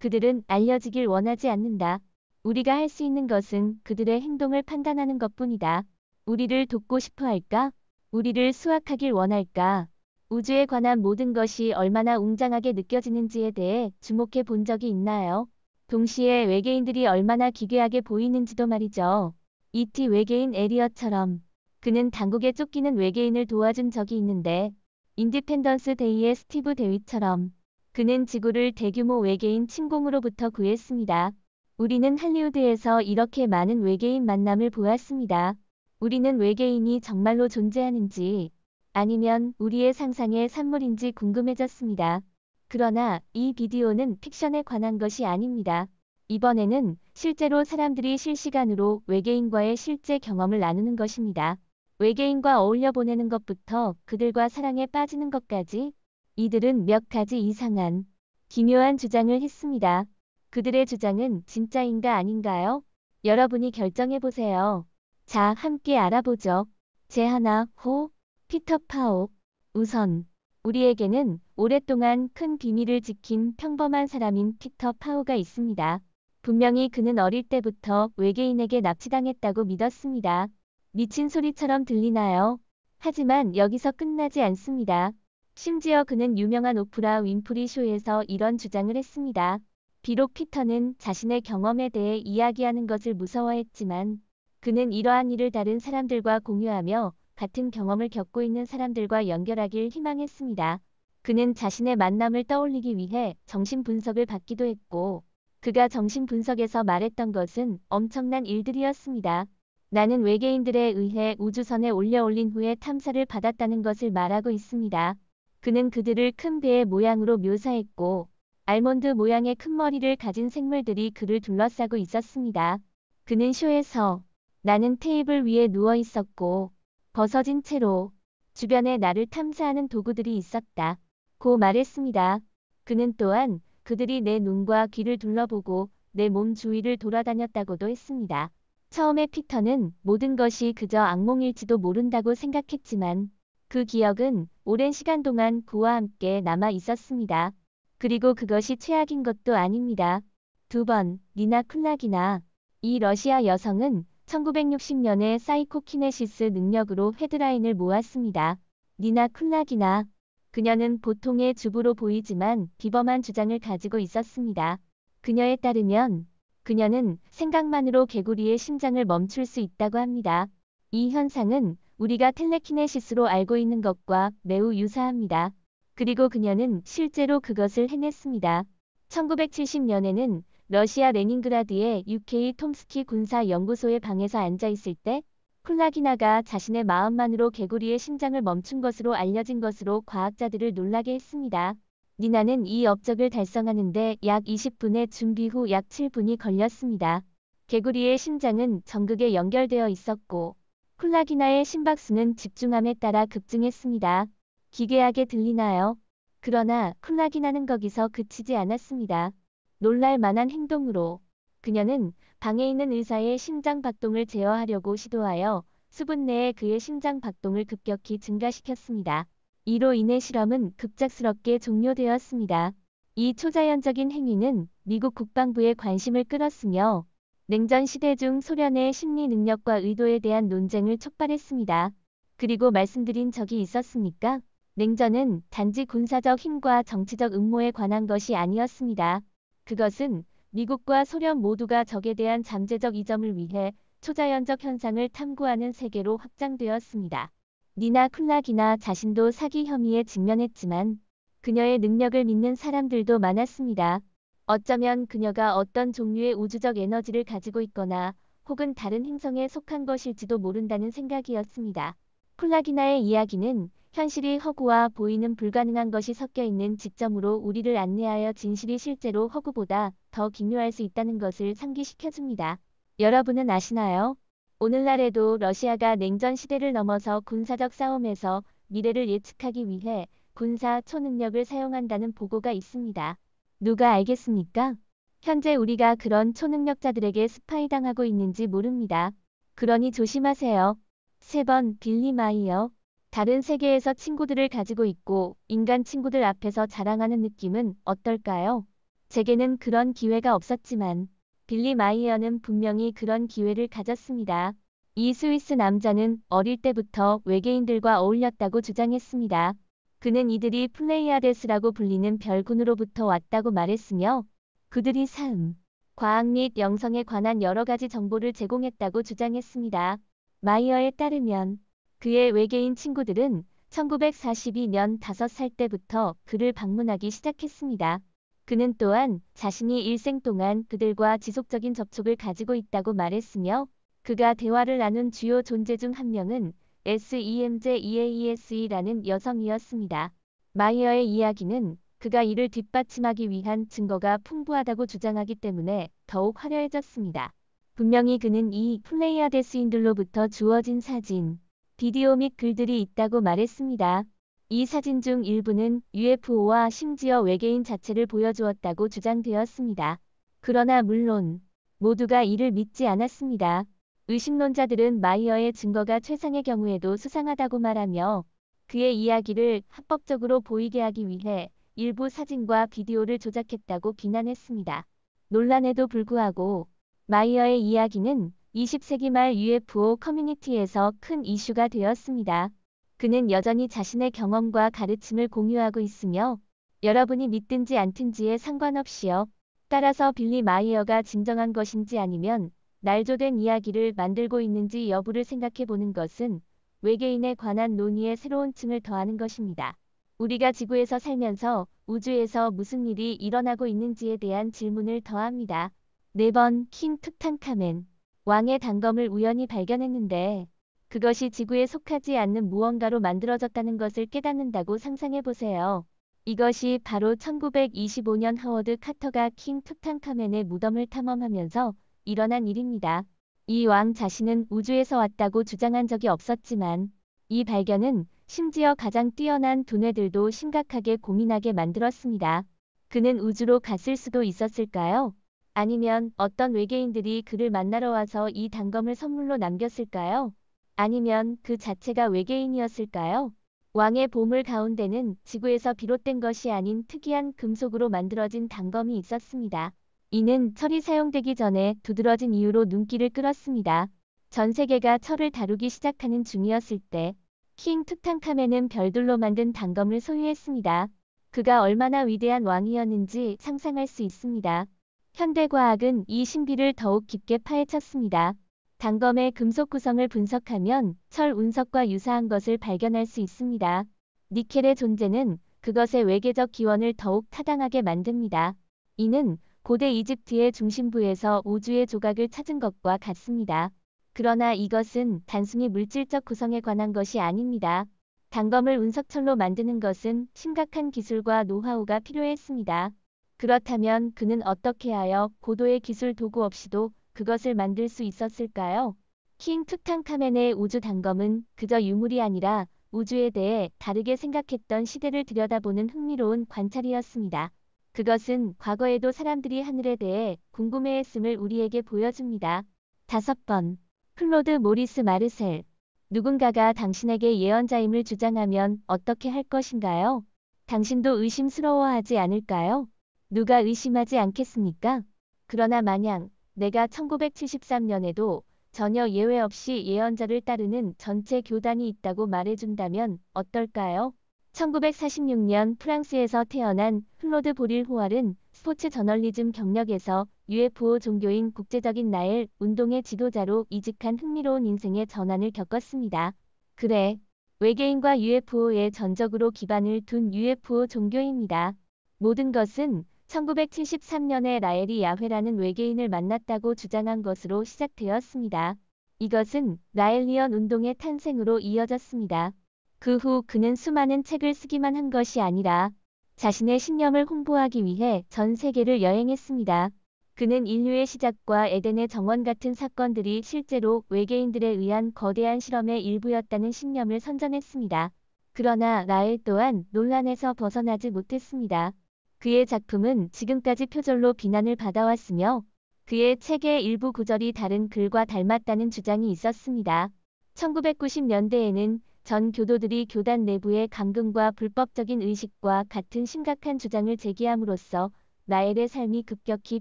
그들은 알려지길 원하지 않는다. 우리가 할 수 있는 것은 그들의 행동을 판단하는 것뿐이다. 우리를 돕고 싶어 할까? 우리를 수확하길 원할까? 우주에 관한 모든 것이 얼마나 웅장하게 느껴지는지에 대해 주목해 본 적이 있나요? 동시에 외계인들이 얼마나 기괴하게 보이는지도 말이죠. E.T. 외계인 에리엇처럼 그는 당국에 쫓기는 외계인을 도와준 적이 있는데, 인디펜던스 데이의 스티브 데윗처럼 그는 지구를 대규모 외계인 침공으로부터 구했습니다. 우리는 할리우드에서 이렇게 많은 외계인 만남을 보았습니다. 우리는 외계인이 정말로 존재하는지 아니면 우리의 상상의 산물인지 궁금해졌습니다. 그러나 이 비디오는 픽션에 관한 것이 아닙니다. 이번에는 실제로 사람들이 실시간으로 외계인과의 실제 경험을 나누는 것입니다. 외계인과 어울려 보내는 것부터 그들과 사랑에 빠지는 것까지 이들은 몇 가지 이상한, 기묘한 주장을 했습니다. 그들의 주장은 진짜인가 아닌가요? 여러분이 결정해보세요. 자, 함께 알아보죠. 제하나 호, 피터 파오. 우선 우리에게는 오랫동안 큰 비밀을 지킨 평범한 사람인 피터 파오가 있습니다. 분명히 그는 어릴 때부터 외계인에게 납치당했다고 믿었습니다. 미친 소리처럼 들리나요? 하지만 여기서 끝나지 않습니다. 심지어 그는 유명한 오프라 윈프리 쇼에서 이런 주장을 했습니다. 비록 피터는 자신의 경험에 대해 이야기하는 것을 무서워했지만 그는 이러한 일을 다른 사람들과 공유하며 같은 경험을 겪고 있는 사람들과 연결하길 희망했습니다. 그는 자신의 만남을 떠올리기 위해 정신분석을 받기도 했고, 그가 정신분석에서 말했던 것은 엄청난 일들이었습니다. 나는 외계인들에 의해 우주선에 올린 후에 탐사를 받았다는 것을 말하고 있습니다. 그는 그들을 큰 배의 모양으로 묘사했고, 알몬드 모양의 큰 머리를 가진 생물들이 그를 둘러싸고 있었습니다. 그는 쇼에서 나는 테이블 위에 누워 있었고 벗어진 채로 주변에 나를 탐사하는 도구들이 있었다 고 말했습니다. 그는 또한 그들이 내 눈과 귀를 둘러보고 내 몸 주위를 돌아다녔다고도 했습니다. 처음에 피터는 모든 것이 그저 악몽일지도 모른다고 생각했지만 그 기억은 오랜 시간 동안 그와 함께 남아 있었습니다. 그리고 그것이 최악인 것도 아닙니다. 2번, 니나 쿨라기나. 이 러시아 여성은 1960년에 사이코키네시스 능력으로 헤드라인을 모았습니다. 니나 쿨라기나. 그녀는 보통의 주부로 보이지만 비범한 주장을 가지고 있었습니다. 그녀에 따르면 그녀는 생각만으로 개구리의 심장을 멈출 수 있다고 합니다. 이 현상은 우리가 텔레키네시스로 알고 있는 것과 매우 유사합니다. 그리고 그녀는 실제로 그것을 해냈습니다. 1970년에는 러시아 레닌그라드의 UK 톰스키 군사연구소의 방에서 앉아 있을 때 쿨라기나가 자신의 마음만으로 개구리의 심장을 멈춘 것으로 알려진 것으로 과학자들을 놀라게 했습니다. 니나는 이 업적을 달성하는데 약 20분의 준비 후 약 7분이 걸렸습니다. 개구리의 심장은 전극에 연결되어 있었고 쿨라기나의 심박수는 집중함에 따라 급증했습니다. 기괴하게 들리나요? 그러나 쿨라기나는 거기서 그치지 않았습니다. 놀랄 만한 행동으로 그녀는 방에 있는 의사의 심장 박동을 제어하려고 시도하여 수분 내에 그의 심장 박동을 급격히 증가시켰습니다. 이로 인해 실험은 급작스럽게 종료되었습니다. 이 초자연적인 행위는 미국 국방부의 관심을 끌었으며 냉전 시대 중 소련의 심리 능력과 의도에 대한 논쟁을 촉발했습니다. 그리고 말씀드린 적이 있었습니까? 냉전은 단지 군사적 힘과 정치적 음모에 관한 것이 아니었습니다. 그것은 미국과 소련 모두가 적에 대한 잠재적 이점을 위해 초자연적 현상을 탐구하는 세계로 확장되었습니다. 니나 쿨라기나 자신도 사기 혐의에 직면했지만 그녀의 능력을 믿는 사람들도 많았습니다. 어쩌면 그녀가 어떤 종류의 우주적 에너지를 가지고 있거나 혹은 다른 행성에 속한 것일지도 모른다는 생각이었습니다. 쿨라기나의 이야기는 현실이 허구와 보이는 불가능한 것이 섞여 있는 지점으로 우리를 안내하여 진실이 실제로 허구보다 더 기묘할 수 있다는 것을 상기시켜줍니다. 여러분은 아시나요? 오늘날에도 러시아가 냉전 시대를 넘어서 군사적 싸움에서 미래를 예측하기 위해 군사 초능력을 사용한다는 보고가 있습니다. 누가 알겠습니까? 현재 우리가 그런 초능력자들에게 스파이당하고 있는지 모릅니다. 그러니 조심하세요. 3번, 빌리 마이어. 다른 세계에서 친구들을 가지고 있고 인간 친구들 앞에서 자랑하는 느낌은 어떨까요? 제게는 그런 기회가 없었지만 빌리 마이어는 분명히 그런 기회를 가졌습니다. 이 스위스 남자는 어릴 때부터 외계인들과 어울렸다고 주장했습니다. 그는 이들이 플레이아데스라고 불리는 별군으로부터 왔다고 말했으며 그들이 삶, 과학 및 영성에 관한 여러 가지 정보를 제공했다고 주장했습니다. 마이어에 따르면 그의 외계인 친구들은 1942년 5살 때부터 그를 방문하기 시작했습니다. 그는 또한 자신이 일생 동안 그들과 지속적인 접촉을 가지고 있다고 말했으며 그가 대화를 나눈 주요 존재 중 한 명은 SEMJ-EAESE라는 여성이었습니다. 마이어의 이야기는 그가 이를 뒷받침하기 위한 증거가 풍부하다고 주장하기 때문에 더욱 화려해졌습니다. 분명히 그는 이 플레이아데스인들로부터 주어진 사진, 비디오 및 글들이 있다고 말했습니다. 이 사진 중 일부는 UFO와 심지어 외계인 자체를 보여주었다고 주장되었습니다. 그러나 물론 모두가 이를 믿지 않았습니다. 의심론자들은 마이어의 증거가 최상의 경우에도 수상하다고 말하며 그의 이야기를 합법적으로 보이게 하기 위해 일부 사진과 비디오를 조작했다고 비난했습니다. 논란에도 불구하고 마이어의 이야기는 20세기 말 UFO 커뮤니티에서 큰 이슈가 되었습니다. 그는 여전히 자신의 경험과 가르침을 공유하고 있으며 여러분이 믿든지 않든지에 상관없이요. 따라서 빌리 마이어가 진정한 것인지 아니면 날조된 이야기를 만들고 있는지 여부를 생각해 보는 것은 외계인에 관한 논의에 새로운 층을 더하는 것입니다. 우리가 지구에서 살면서 우주에서 무슨 일이 일어나고 있는지에 대한 질문을 더합니다. 4번 킹 투탕카멘 왕의 단검을 우연히 발견했는데 그것이 지구에 속하지 않는 무언가로 만들어졌다는 것을 깨닫는다고 상상해 보세요. 이것이 바로 1925년 하워드 카터가 킹 투탕카멘의 무덤을 탐험하면서 일어난 일입니다. 이 왕 자신은 우주에서 왔다고 주장한 적이 없었지만 이 발견은 심지어 가장 뛰어난 두뇌들도 심각하게 고민하게 만들었습니다. 그는 우주로 갔을 수도 있었을까요? 아니면 어떤 외계인들이 그를 만나러 와서 이 단검을 선물로 남겼을까요? 아니면 그 자체가 외계인이었을까요? 왕의 보물 가운데는 지구에서 비롯된 것이 아닌 특이한 금속으로 만들어진 단검이 있었습니다. 이는 철이 사용되기 전에 두드러진 이유로 눈길을 끌었습니다. 전 세계가 철을 다루기 시작하는 중이었을 때 킹 투탕카멘은 별들로 만든 단검을 소유했습니다. 그가 얼마나 위대한 왕이었는지 상상할 수 있습니다. 현대과학은 이 신비를 더욱 깊게 파헤쳤습니다. 단검의 금속 구성을 분석하면 철 운석과 유사한 것을 발견할 수 있습니다. 니켈의 존재는 그것의 외계적 기원을 더욱 타당하게 만듭니다. 이는 고대 이집트의 중심부에서 우주의 조각을 찾은 것과 같습니다. 그러나 이것은 단순히 물질적 구성에 관한 것이 아닙니다. 단검을 운석철로 만드는 것은 심각한 기술과 노하우가 필요했습니다. 그렇다면 그는 어떻게 하여 고도의 기술 도구 없이도 그것을 만들 수 있었을까요? 킹 투탕카멘의 우주 단검은 그저 유물이 아니라 우주에 대해 다르게 생각했던 시대를 들여다보는 흥미로운 관찰이었습니다. 그것은 과거에도 사람들이 하늘에 대해 궁금해했음을 우리에게 보여줍니다. 5번. 클로드 모리스 마르셀. 누군가가 당신에게 예언자임을 주장하면 어떻게 할 것인가요? 당신도 의심스러워하지 않을까요? 누가 의심하지 않겠습니까? 그러나 만약 내가 1973년에도 전혀 예외 없이 예언자를 따르는 전체 교단이 있다고 말해준다면 어떨까요? 1946년 프랑스에서 태어난 클로드 보릴 호알은 스포츠 저널리즘 경력에서 UFO 종교인 국제적인 나엘 운동의 지도자로 이직한 흥미로운 인생의 전환을 겪었습니다. 그래, 외계인과 UFO에 전적으로 기반을 둔 UFO 종교입니다. 모든 것은 1973년에 라엘이 야훼라는 외계인을 만났다고 주장한 것으로 시작되었습니다. 이것은 라엘리언 운동의 탄생으로 이어졌습니다. 그 후 그는 수많은 책을 쓰기만 한 것이 아니라 자신의 신념을 홍보하기 위해 전 세계를 여행했습니다. 그는 인류의 시작과 에덴의 정원 같은 사건들이 실제로 외계인들에 의한 거대한 실험의 일부였다는 신념을 선전했습니다. 그러나 라엘 또한 논란에서 벗어나지 못했습니다. 그의 작품은 지금까지 표절로 비난을 받아왔으며 그의 책의 일부 구절이 다른 글과 닮았다는 주장이 있었습니다. 1990년대에는 전 교도들이 교단 내부의 감금과 불법적인 의식과 같은 심각한 주장을 제기함으로써 라엘의 삶이 급격히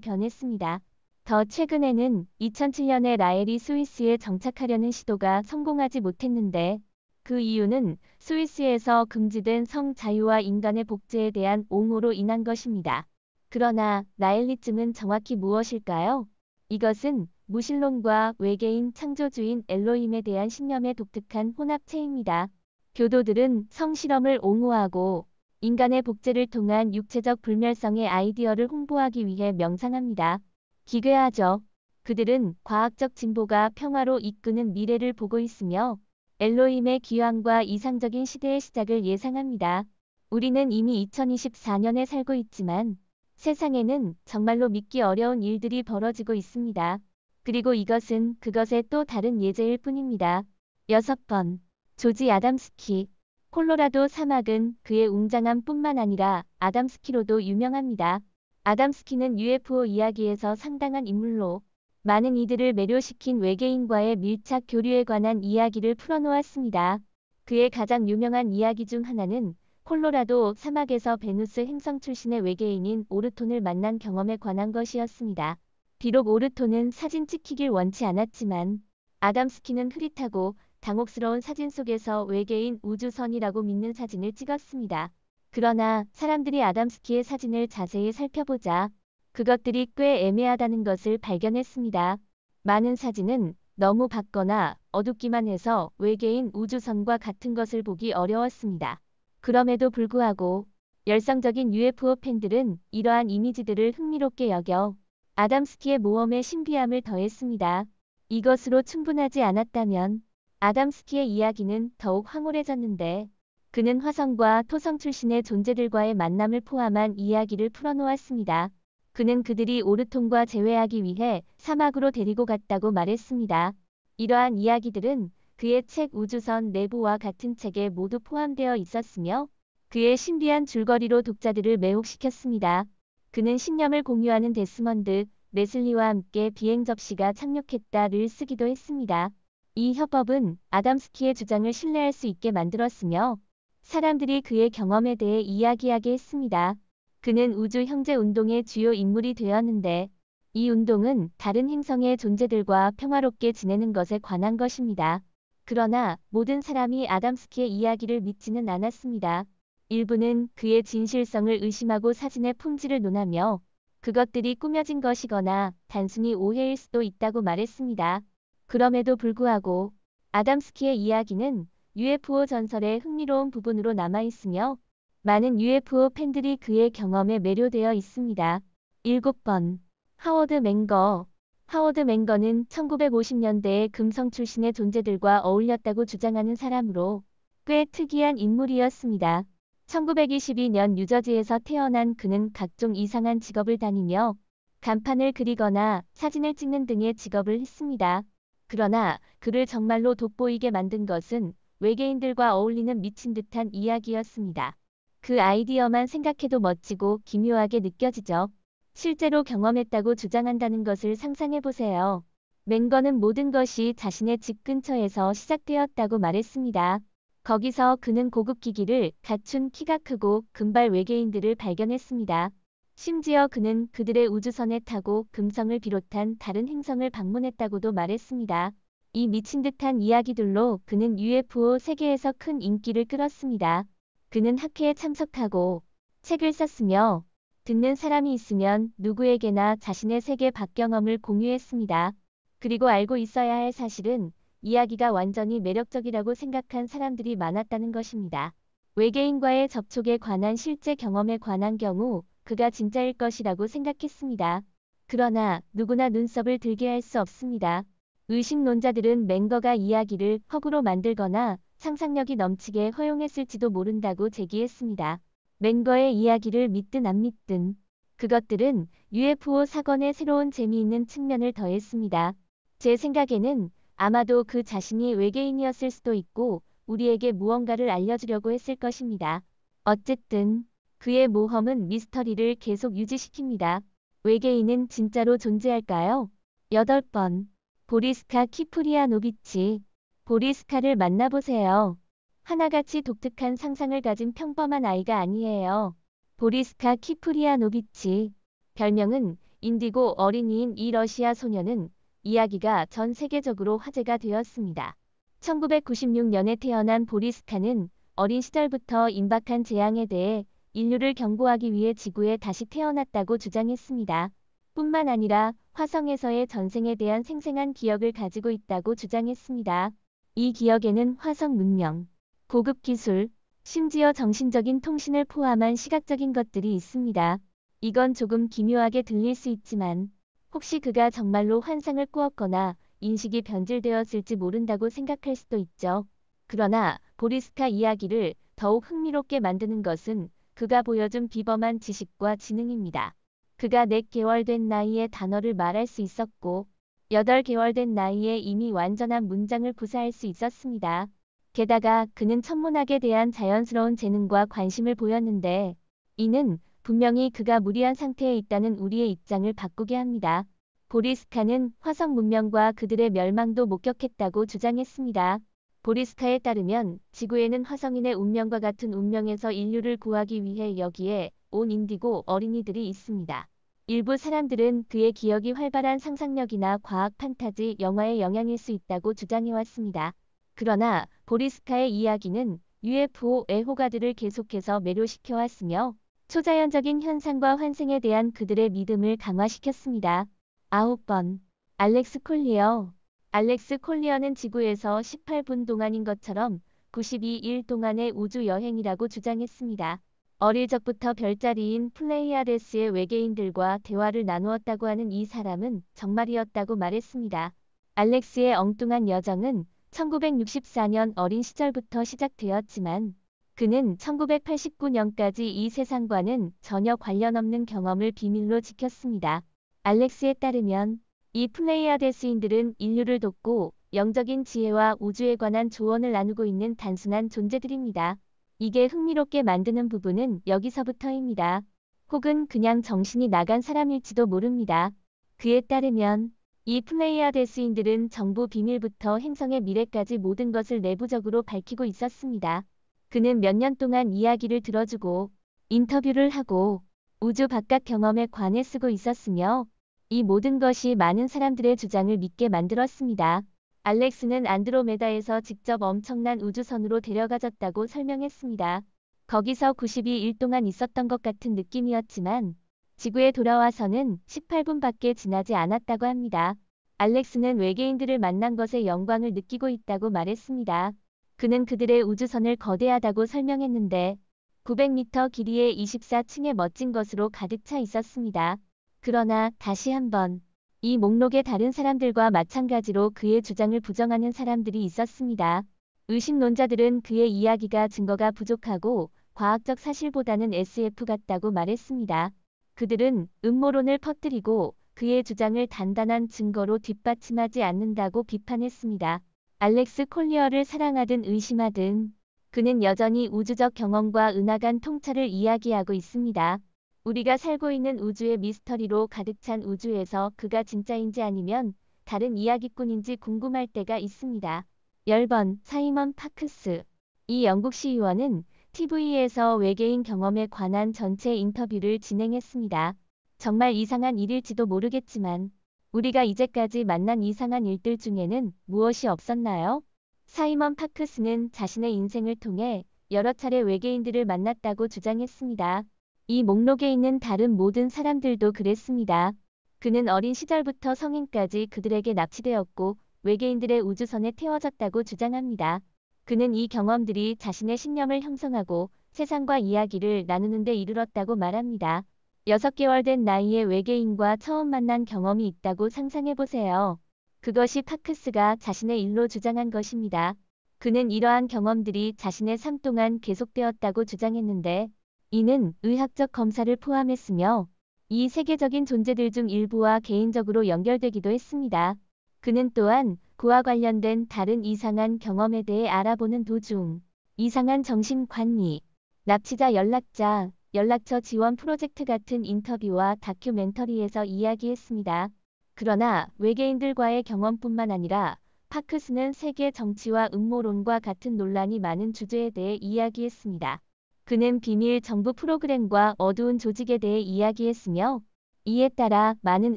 변했습니다. 더 최근에는 2007년에 라엘이 스위스에 정착하려는 시도가 성공하지 못했는데 그 이유는 스위스에서 금지된 성 자유와 인간의 복제에 대한 옹호로 인한 것입니다. 그러나 라엘리즘은 정확히 무엇일까요? 이것은 무신론과 외계인 창조주인 엘로힘에 대한 신념의 독특한 혼합체입니다. 교도들은 성실험을 옹호하고 인간의 복제를 통한 육체적 불멸성의 아이디어를 홍보하기 위해 명상합니다. 기괴하죠. 그들은 과학적 진보가 평화로 이끄는 미래를 보고 있으며 엘로힘의 귀환과 이상적인 시대의 시작을 예상합니다. 우리는 이미 2024년에 살고 있지만 세상에는 정말로 믿기 어려운 일들이 벌어지고 있습니다. 그리고 이것은 그것의 또 다른 예제일 뿐입니다. 6번. 조지 아담스키. 콜로라도 사막은 그의 웅장함뿐만 아니라 아담스키로도 유명합니다. 아담스키는 UFO 이야기에서 상당한 인물로 많은 이들을 매료시킨 외계인과의 밀착 교류에 관한 이야기를 풀어놓았습니다. 그의 가장 유명한 이야기 중 하나는 콜로라도 사막에서 베누스 행성 출신의 외계인인 오르톤을 만난 경험에 관한 것이었습니다. 비록 오르톤은 사진 찍히길 원치 않았지만 아담스키는 흐릿하고 당혹스러운 사진 속에서 외계인 우주선이라고 믿는 사진을 찍었습니다. 그러나 사람들이 아담스키의 사진을 자세히 살펴보자 그것들이 꽤 애매하다는 것을 발견했습니다. 많은 사진은 너무 밝거나 어둡기만 해서 외계인 우주선과 같은 것을 보기 어려웠습니다. 그럼에도 불구하고 열성적인 UFO 팬들은 이러한 이미지들을 흥미롭게 여겨 아담스키의 모험에 신비함을 더했습니다. 이것으로 충분하지 않았다면 아담스키의 이야기는 더욱 황홀해졌는데 그는 화성과 토성 출신의 존재들과의 만남을 포함한 이야기를 풀어놓았습니다. 그는 그들이 오르톤과 재회하기 위해 사막으로 데리고 갔다고 말했습니다. 이러한 이야기들은 그의 책 우주선 내부와 같은 책에 모두 포함되어 있었으며 그의 신비한 줄거리로 독자들을 매혹시켰습니다. 그는 신념을 공유하는 데스먼드, 레슬리와 함께 비행 접시가 착륙했다를 쓰기도 했습니다. 이 협업은 아담스키의 주장을 신뢰할 수 있게 만들었으며 사람들이 그의 경험에 대해 이야기하게 했습니다. 그는 우주 형제 운동의 주요 인물이 되었는데 이 운동은 다른 행성의 존재들과 평화롭게 지내는 것에 관한 것입니다. 그러나 모든 사람이 아담스키의 이야기를 믿지는 않았습니다. 일부는 그의 진실성을 의심하고 사진의 품질을 논하며 그것들이 꾸며진 것이거나 단순히 오해일 수도 있다고 말했습니다. 그럼에도 불구하고 아담스키의 이야기는 UFO 전설의 흥미로운 부분으로 남아있으며 많은 UFO 팬들이 그의 경험에 매료되어 있습니다. 7번. 하워드 맹거. 하워드 맹거는 1950년대에 금성 출신의 존재들과 어울렸다고 주장하는 사람으로 꽤 특이한 인물이었습니다. 1922년 뉴저지에서 태어난 그는 각종 이상한 직업을 다니며 간판을 그리거나 사진을 찍는 등의 직업을 했습니다. 그러나 그를 정말로 돋보이게 만든 것은 외계인들과 어울리는 미친 듯한 이야기였습니다. 그 아이디어만 생각해도 멋지고 기묘하게 느껴지죠. 실제로 경험했다고 주장한다는 것을 상상해보세요. 맹거는 모든 것이 자신의 집 근처에서 시작되었다고 말했습니다. 거기서 그는 고급 기기를 갖춘 키가 크고 금발 외계인들을 발견했습니다. 심지어 그는 그들의 우주선에 타고 금성을 비롯한 다른 행성을 방문했다고도 말했습니다. 이 미친 듯한 이야기들로 그는 UFO 세계에서 큰 인기를 끌었습니다. 그는 학회에 참석하고 책을 썼으며 듣는 사람이 있으면 누구에게나 자신의 세계 밖 경험을 공유했습니다. 그리고 알고 있어야 할 사실은 이야기가 완전히 매력적이라고 생각한 사람들이 많았다는 것입니다. 외계인과의 접촉에 관한 실제 경험에 관한 경우 그가 진짜일 것이라고 생각했습니다. 그러나 누구나 눈썹을 들게 할 수 없습니다. 의식론자들은 맹거가 이야기를 허구로 만들거나 상상력이 넘치게 허용했을지도 모른다고 제기했습니다. 맹거의 이야기를 믿든 안 믿든 그것들은 UFO 사건에 새로운 재미있는 측면을 더했습니다. 제 생각에는 아마도 그 자신이 외계인이었을 수도 있고 우리에게 무언가를 알려주려고 했을 것입니다. 어쨌든 그의 모험은 미스터리를 계속 유지시킵니다. 외계인은 진짜로 존재할까요? 8번. 보리스카 키프리아노비치. 보리스카를 만나보세요. 하나같이 독특한 상상을 가진 평범한 아이가 아니에요. 보리스카 키프리아노비치. 별명은 인디고 어린이인 이 러시아 소녀는 이야기가 전 세계적으로 화제가 되었습니다. 1996년에 태어난 보리스카는 어린 시절부터 임박한 재앙에 대해 인류를 경고하기 위해 지구에 다시 태어났다고 주장했습니다. 뿐만 아니라 화성에서의 전생에 대한 생생한 기억을 가지고 있다고 주장했습니다. 이 기억에는 화성 문명, 고급 기술, 심지어 정신적인 통신을 포함한 시각적인 것들이 있습니다. 이건 조금 기묘하게 들릴 수 있지만 혹시 그가 정말로 환상을 꾸었거나 인식이 변질되었을지 모른다고 생각할 수도 있죠. 그러나 보리스카 이야기를 더욱 흥미롭게 만드는 것은 그가 보여준 비범한 지식과 지능입니다. 그가 4개월 된 나이에 단어를 말할 수 있었고 8개월 된 나이에 이미 완전한 문장을 구사할 수 있었습니다. 게다가 그는 천문학에 대한 자연스러운 재능과 관심을 보였는데 이는 분명히 그가 무리한 상태에 있다는 우리의 입장을 바꾸게 합니다. 보리스카는 화성 문명과 그들의 멸망도 목격했다고 주장했습니다. 보리스카에 따르면 지구에는 화성인의 운명과 같은 운명에서 인류를 구하기 위해 여기에 온 인디고 어린이들이 있습니다. 일부 사람들은 그의 기억이 활발한 상상력이나 과학 판타지 영화의 영향일 수 있다고 주장해왔습니다. 그러나 보리스카의 이야기는 UFO 애호가들을 계속해서 매료시켜왔으며 초자연적인 현상과 환생에 대한 그들의 믿음을 강화시켰습니다. 9번. 알렉스 콜리어. 알렉스 콜리어는 지구에서 18분 동안인 것처럼 92일 동안의 우주 여행이라고 주장했습니다. 어릴 적부터 별자리인 플레이아데스의 외계인들과 대화를 나누었다고 하는 이 사람은 정말이었다고 말했습니다. 알렉스의 엉뚱한 여정은 1964년 어린 시절부터 시작되었지만 그는 1989년까지 이 세상과는 전혀 관련 없는 경험을 비밀로 지켰습니다. 알렉스에 따르면 이 플레이아데스인들은 인류를 돕고 영적인 지혜와 우주에 관한 조언을 나누고 있는 단순한 존재들입니다. 이게 흥미롭게 만드는 부분은 여기서부터입니다. 혹은 그냥 정신이 나간 사람일지도 모릅니다. 그에 따르면 이 플레이아데스인들은 정부 비밀부터 행성의 미래까지 모든 것을 내부적으로 밝히고 있었습니다. 그는 몇 년 동안 이야기를 들어주고 인터뷰를 하고 우주 바깥 경험에 관해 쓰고 있었으며 이 모든 것이 많은 사람들의 주장을 믿게 만들었습니다. 알렉스는 안드로메다에서 직접 엄청난 우주선으로 데려가졌다고 설명했습니다. 거기서 92일 동안 있었던 것 같은 느낌이었지만 지구에 돌아와서는 18분밖에 지나지 않았다고 합니다. 알렉스는 외계인들을 만난 것에 영광을 느끼고 있다고 말했습니다. 그는 그들의 우주선을 거대하다고 설명했는데 900m 길이의 24층의 멋진 것으로 가득 차 있었습니다. 그러나 다시 한번 이 목록에 다른 사람들과 마찬가지로 그의 주장을 부정하는 사람들이 있었습니다. 의심론자들은 그의 이야기가 증거가 부족하고 과학적 사실보다는 SF 같다고 말했습니다. 그들은 음모론을 퍼뜨리고 그의 주장을 단단한 증거로 뒷받침하지 않는다고 비판했습니다. 알렉스 콜리어를 사랑하든 의심하든 그는 여전히 우주적 경험과 은하간 통찰을 이야기하고 있습니다. 우리가 살고 있는 우주의 미스터리로 가득 찬 우주에서 그가 진짜인지 아니면 다른 이야기꾼인지 궁금할 때가 있습니다. 10번. 사이먼 파크스. 이 영국 시의원은 TV에서 외계인 경험에 관한 전체 인터뷰를 진행했습니다. 정말 이상한 일일지도 모르겠지만 우리가 이제까지 만난 이상한 일들 중에는 무엇이 없었나요? 사이먼 파크스는 자신의 인생을 통해 여러 차례 외계인들을 만났다고 주장했습니다. 이 목록에 있는 다른 모든 사람들도 그랬습니다. 그는 어린 시절부터 성인까지 그들에게 납치되었고 외계인들의 우주선에 태워졌다고 주장합니다. 그는 이 경험들이 자신의 신념을 형성하고 세상과 이야기를 나누는 데 이르렀다고 말합니다. 6개월 된 나이에 외계인과 처음 만난 경험이 있다고 상상해보세요. 그것이 파크스가 자신의 일로 주장한 것입니다. 그는 이러한 경험들이 자신의 삶 동안 계속되었다고 주장했는데 이는 의학적 검사를 포함했으며 이 세계적인 존재들 중 일부와 개인적으로 연결되기도 했습니다. 그는 또한 그와 관련된 다른 이상한 경험에 대해 알아보는 도중 이상한 정신관리, 납치자 연락자, 연락처 지원 프로젝트 같은 인터뷰와 다큐멘터리에서 이야기했습니다. 그러나 외계인들과의 경험뿐만 아니라 파크스는 세계 정치와 음모론과 같은 논란이 많은 주제에 대해 이야기했습니다. 그는 비밀 정부 프로그램과 어두운 조직에 대해 이야기했으며 이에 따라 많은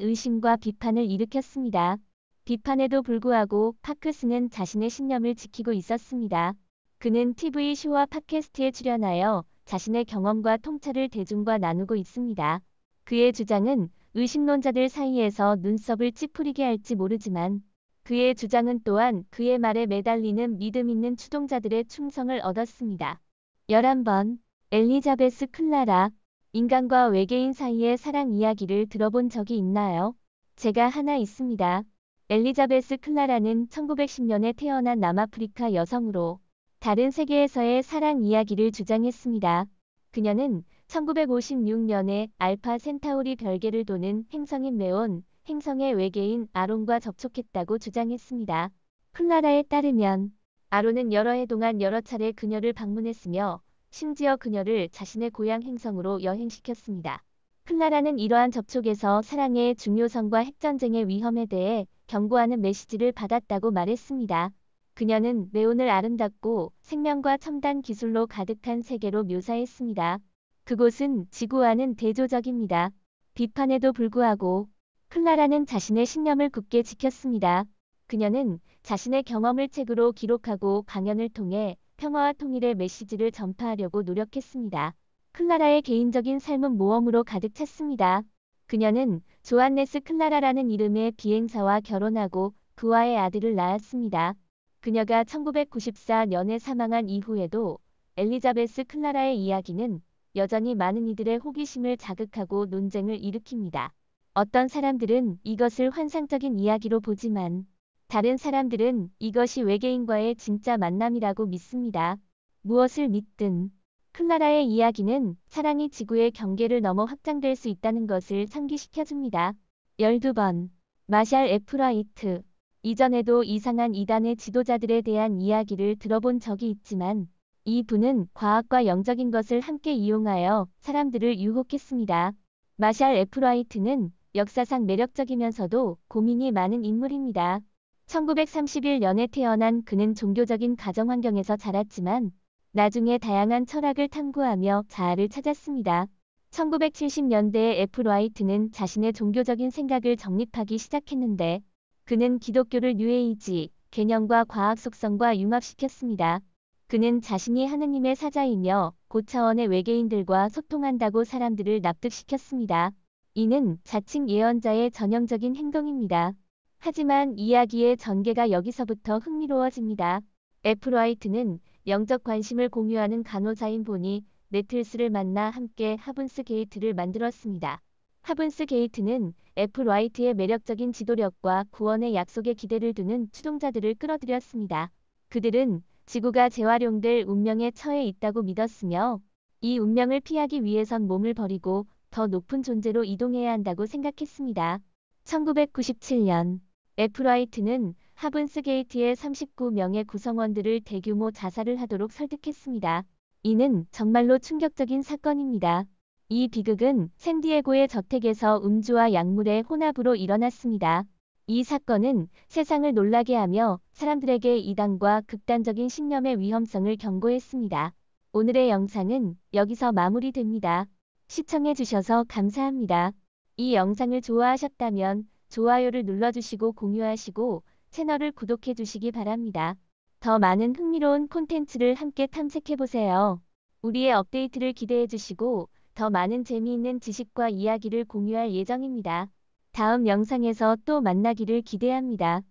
의심과 비판을 일으켰습니다. 비판에도 불구하고 파크스는 자신의 신념을 지키고 있었습니다. 그는 TV쇼와 팟캐스트에 출연하여 자신의 경험과 통찰을 대중과 나누고 있습니다. 그의 주장은 의심론자들 사이에서 눈썹을 찌푸리게 할지 모르지만 그의 주장은 또한 그의 말에 매달리는 믿음 있는 추종자들의 충성을 얻었습니다. 11번 엘리자베스 클라라 인간과 외계인 사이의 사랑 이야기를 들어본 적이 있나요? 제가 하나 있습니다. 엘리자베스 클라라는 1910년에 태어난 남아프리카 여성으로 다른 세계에서의 사랑 이야기를 주장했습니다. 그녀는 1956년에 알파 센타우리 별개를 도는 행성인 메온, 행성의 외계인 아론과 접촉했다고 주장했습니다. 클라라에 따르면 아론은 여러 해 동안 여러 차례 그녀를 방문했으며 심지어 그녀를 자신의 고향 행성으로 여행시켰습니다. 클라라는 이러한 접촉에서 사랑의 중요성과 핵전쟁의 위험에 대해 경고하는 메시지를 받았다고 말했습니다. 그녀는 메온을 아름답고 생명과 첨단 기술로 가득한 세계로 묘사했습니다. 그곳은 지구와는 대조적입니다. 비판에도 불구하고 클라라는 자신의 신념을 굳게 지켰습니다. 그녀는 자신의 경험을 책으로 기록하고 강연을 통해 평화와 통일의 메시지를 전파하려고 노력했습니다. 클라라의 개인적인 삶은 모험으로 가득 찼습니다. 그녀는 조안네스 클라라라는 이름의 비행사와 결혼하고 그와의 아들을 낳았습니다. 그녀가 1994년에 사망한 이후에도 엘리자베스 클라라의 이야기는 여전히 많은 이들의 호기심을 자극하고 논쟁을 일으킵니다. 어떤 사람들은 이것을 환상적인 이야기로 보지만 다른 사람들은 이것이 외계인과의 진짜 만남이라고 믿습니다. 무엇을 믿든 클라라의 이야기는 사랑이 지구의 경계를 넘어 확장될 수 있다는 것을 상기시켜줍니다. 12번 마샬 F. 라이트 이전에도 이상한 이단의 지도자들에 대한 이야기를 들어본 적이 있지만 이 분은 과학과 영적인 것을 함께 이용하여 사람들을 유혹했습니다. 마샬 F. 라이트는 역사상 매력적이면서도 고민이 많은 인물입니다. 1931년에 태어난 그는 종교적인 가정 환경에서 자랐지만 나중에 다양한 철학을 탐구하며 자아를 찾았습니다. 1970년대에 F. 라이트는 자신의 종교적인 생각을 정립하기 시작했는데 그는 기독교를 뉴에이지 개념과 과학 속성과 융합시켰습니다. 그는 자신이 하느님의 사자이며 고차원의 외계인들과 소통한다고 사람들을 납득시켰습니다. 이는 자칭 예언자의 전형적인 행동입니다. 하지만 이야기의 전개가 여기서부터 흥미로워집니다. F. 라이트는 영적 관심을 공유하는 간호사인 보니 네틀스를 만나 함께 하븐스 게이트를 만들었습니다. 하븐스 게이트는 F. 라이트의 매력적인 지도력과 구원의 약속에 기대를 두는 추종자들을 끌어들였습니다. 그들은 지구가 재활용될 운명에 처해 있다고 믿었으며 이 운명을 피하기 위해선 몸을 버리고 더 높은 존재로 이동해야 한다고 생각했습니다. 1997년 F. 라이트는 하븐스 게이트의 39명의 구성원들을 대규모 자살을 하도록 설득했습니다. 이는 정말로 충격적인 사건입니다. 이 비극은 샌디에고의 저택에서 음주와 약물의 혼합으로 일어났습니다. 이 사건은 세상을 놀라게 하며 사람들에게 이단과 극단적인 신념의 위험성을 경고했습니다. 오늘의 영상은 여기서 마무리됩니다. 시청해주셔서 감사합니다. 이 영상을 좋아하셨다면 좋아요를 눌러주시고 공유하시고 채널을 구독해주시기 바랍니다. 더 많은 흥미로운 콘텐츠를 함께 탐색해보세요. 우리의 업데이트를 기대해주시고 더 많은 재미있는 지식과 이야기를 공유할 예정입니다. 다음 영상에서 또 만나기를 기대합니다.